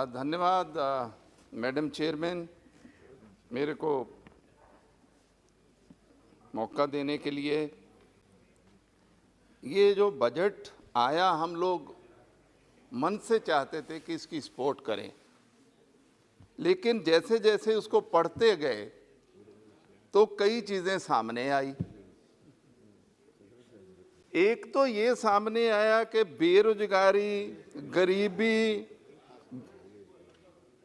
धन्यवाद madam chairman, मेरे को मौका देने के लिए। ये जो बजट आया, हम लोग मन से चाहते थे कि इसकी सपोर्ट करें, लेकिन जैसे जैसे उसको पढ़ते गए तो कई चीज़ें सामने आई। एक तो ये सामने आया कि बेरोजगारी, गरीबी,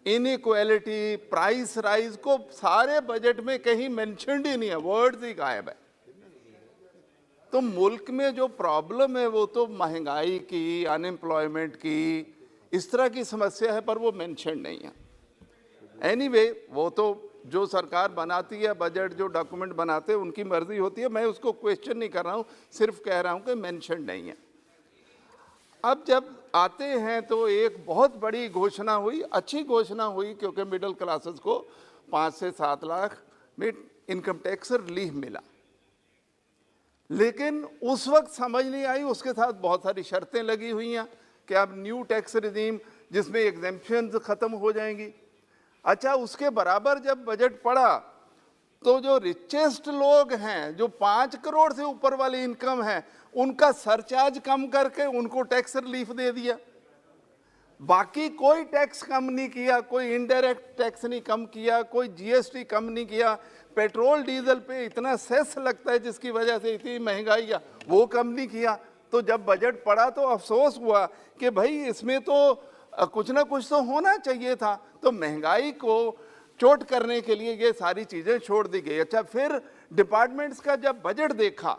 इनइक्वालिटी, प्राइस राइज को सारे बजट में कहीं मेंशन्ड ही नहीं है, वर्ड्स ही गायब है। तो मुल्क में जो प्रॉब्लम है वो तो महंगाई की, अनएम्प्लॉयमेंट की, इस तरह की समस्या है, पर वो मेंशन नहीं है। एनीवे, वो तो जो सरकार बनाती है बजट, जो डॉक्यूमेंट बनाते हैं, उनकी मर्जी होती है। मैं उसको क्वेश्चन नहीं कर रहा हूँ, सिर्फ कह रहा हूँ कि मेंशन नहीं है। अब जब आते हैं तो एक बहुत बड़ी घोषणा हुई, अच्छी घोषणा हुई, क्योंकि मिडिल क्लासेस को 5 से 7 लाख में इनकम टैक्स रिलीफ मिला। लेकिन उस वक्त समझ नहीं आई, उसके साथ बहुत सारी शर्तें लगी हुई हैं कि अब न्यू टैक्स रिजीम जिसमें एग्जेम्पशंस खत्म हो जाएंगी। अच्छा, उसके बराबर जब बजट पड़ा तो जो रिचेस्ट लोग हैं, जो 5 करोड़ से ऊपर वाली इनकम है, उनका सरचार्ज कम करके उनको टैक्स रिलीफ दे दिया। बाकी कोई टैक्स कम नहीं किया, कोई इनडायरेक्ट टैक्स नहीं कम किया, कोई जीएसटी कम नहीं किया। पेट्रोल डीजल पे इतना सेस लगता है जिसकी वजह से इतनी महंगाई है, वो कम नहीं किया। तो जब बजट पड़ा तो अफसोस हुआ कि भाई इसमें तो कुछ ना कुछ तो होना चाहिए था। तो महंगाई को चोट करने के लिए ये सारी चीजें छोड़ दी गई। अच्छा, फिर डिपार्टमेंट्स का जब बजट देखा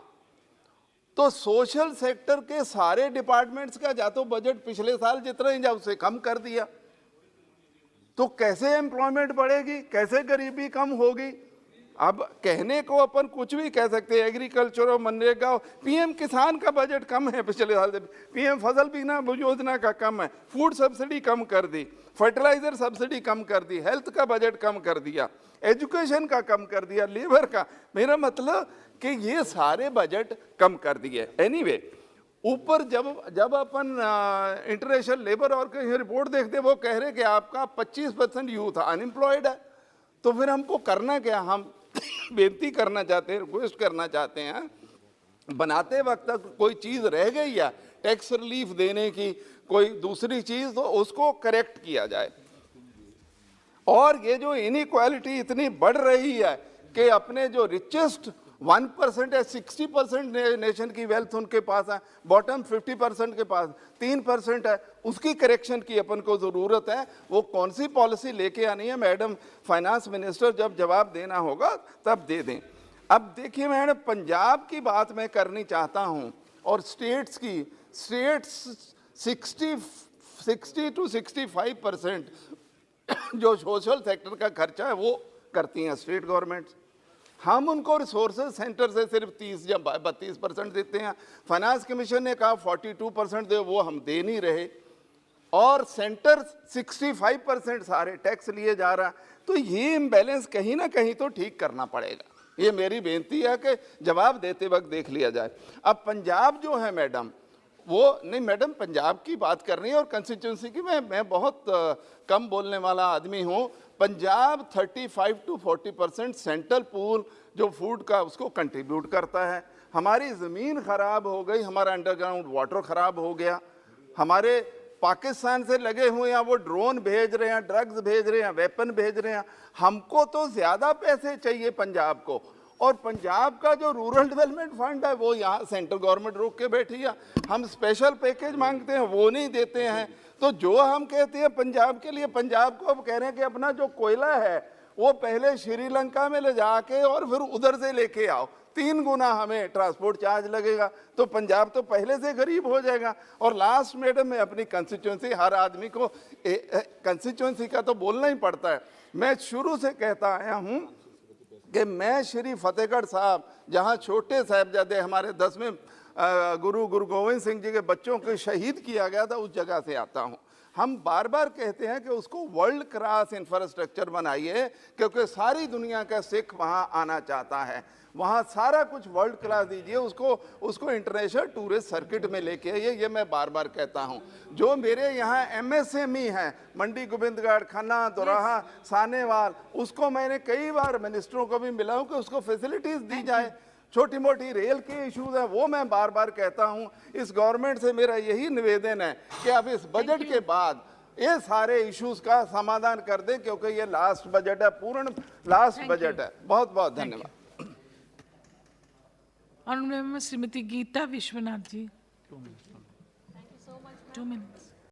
तो सोशल सेक्टर के सारे डिपार्टमेंट्स का या तो बजट पिछले साल जितना ही, या उससे कम कर दिया। तो कैसे एम्प्लॉयमेंट बढ़ेगी, कैसे गरीबी कम होगी? अब कहने को अपन कुछ भी कह सकते हैं, एग्रीकल्चर और मनरेगा, पीएम किसान का बजट कम है पिछले साल से, पीएम फसल बीमा योजना का कम है, फूड सब्सिडी कम कर दी, फर्टिलाइजर सब्सिडी कम कर दी, हेल्थ का बजट कम कर दिया, एजुकेशन का कम कर दिया, लेबर का। मेरा मतलब कि ये सारे बजट कम कर दिए। एनीवे, ऊपर जब अपन इंटरनेशनल लेबर ऑर्गेनाइजेशन रिपोर्ट देखते, वो कह रहे कि आपका 25% यूथ अनएम्प्लॉयड है। तो फिर हमको करना क्या? हम बेनती करना चाहते हैं, रिक्वेस्ट करना चाहते हैं, बनाते वक्त तक कोई चीज़ रह गई या टैक्स रिलीफ देने की कोई दूसरी चीज़, तो उसको करेक्ट किया जाए। और ये जो इनइक्वालिटी इतनी बढ़ रही है कि अपने जो रिचेस्ट 1% है, 60% नेशन की वेल्थ उनके पास है, बॉटम 50% के पास 3% है, उसकी करेक्शन की अपन को ज़रूरत है। वो कौन सी पॉलिसी लेके आनी है, मैडम फाइनेंस मिनिस्टर जब जवाब देना होगा तब दे दें। अब देखिए मैडम, पंजाब की बात मैं करनी चाहता हूँ और स्टेट्स की। स्टेट्स 60 to 65% जो सोशल सेक्टर का खर्चा है वो करती हैं स्टेट गवर्नमेंट्स। हम उनको रिसोर्सेज सेंटर से सिर्फ 30 या 32% देते हैं। फाइनेंस कमीशन ने कहा 42% दे, वो हम दे नहीं रहे। और सेंटर 65% सारे टैक्स लिए जा रहा है। तो ये इम्बैलेंस कहीं ना कहीं तो ठीक करना पड़ेगा। ये मेरी बेनती है कि जवाब देते वक्त देख लिया जाए। अब पंजाब जो है मैडम, वो नहीं, मैडम पंजाब की बात कर रही है और कंस्टिट्यूंसी की। मैं बहुत कम बोलने वाला आदमी हूँ। पंजाब 35 to 40% सेंट्रल पूल जो फूड का उसको कंट्रीब्यूट करता है। हमारी ज़मीन ख़राब हो गई, हमारा अंडरग्राउंड वाटर ख़राब हो गया, हमारे पाकिस्तान से लगे हुए हैं वो ड्रोन भेज रहे हैं, ड्रग्स भेज रहे हैं, वेपन भेज रहे हैं। हमको तो ज़्यादा पैसे चाहिए पंजाब को। और पंजाब का जो रूरल डेवलपमेंट फंड है वो यहाँ सेंट्रल गवर्नमेंट रोक के बैठी है। हम स्पेशल पैकेज मांगते हैं, वो नहीं देते हैं। तो जो हम कहते हैं पंजाब के लिए, पंजाब को अब कह रहे हैं कि अपना जो कोयला है वो पहले श्रीलंका में ले जाके और फिर उधर से लेके आओ, 3 गुना हमें ट्रांसपोर्ट चार्ज लगेगा। तो पंजाब तो पहले से गरीब हो जाएगा। और लास्ट मैडम, मैं अपनी कंस्टिट्यूंसी, हर आदमी को कंस्टिट्यूंसी का तो बोलना ही पड़ता है। मैं शुरू से कहता आया हूँ कि मैं श्री फतेहगढ़ साहब, जहाँ छोटे साहिबजादे हमारे 10वें गुरु गोविंद सिंह जी के बच्चों को शहीद किया गया था, उस जगह से आता हूँ। हम बार बार कहते हैं कि उसको वर्ल्ड क्लास इंफ्रास्ट्रक्चर बनाइए, क्योंकि सारी दुनिया का सिख वहाँ आना चाहता है, वहाँ सारा कुछ वर्ल्ड क्लास दीजिए उसको इंटरनेशनल टूरिस्ट सर्किट में लेके आइए। ये मैं बार बार कहता हूँ। जो मेरे यहाँ MSME हैं, मंडी गोविंदगढ़, खन्ना, दोराहा, सानेवाल, उसको मैंने कई बार मिनिस्टरों को भी मिला हूँ कि उसको फैसिलिटीज दी जाए। छोटी मोटी रेल के इश्यूज हैं, वो मैं बार बार कहता हूँ। इस गवर्नमेंट से मेरा यही निवेदन है कि अब इस बजट के बाद ये सारे इश्यूज का समाधान कर दें, क्योंकि ये लास्ट बजट है, पूर्ण लास्ट बजट है। बहुत बहुत धन्यवाद। Honorable Member Srimati Geeta Vishwanath ji. 2 minutes.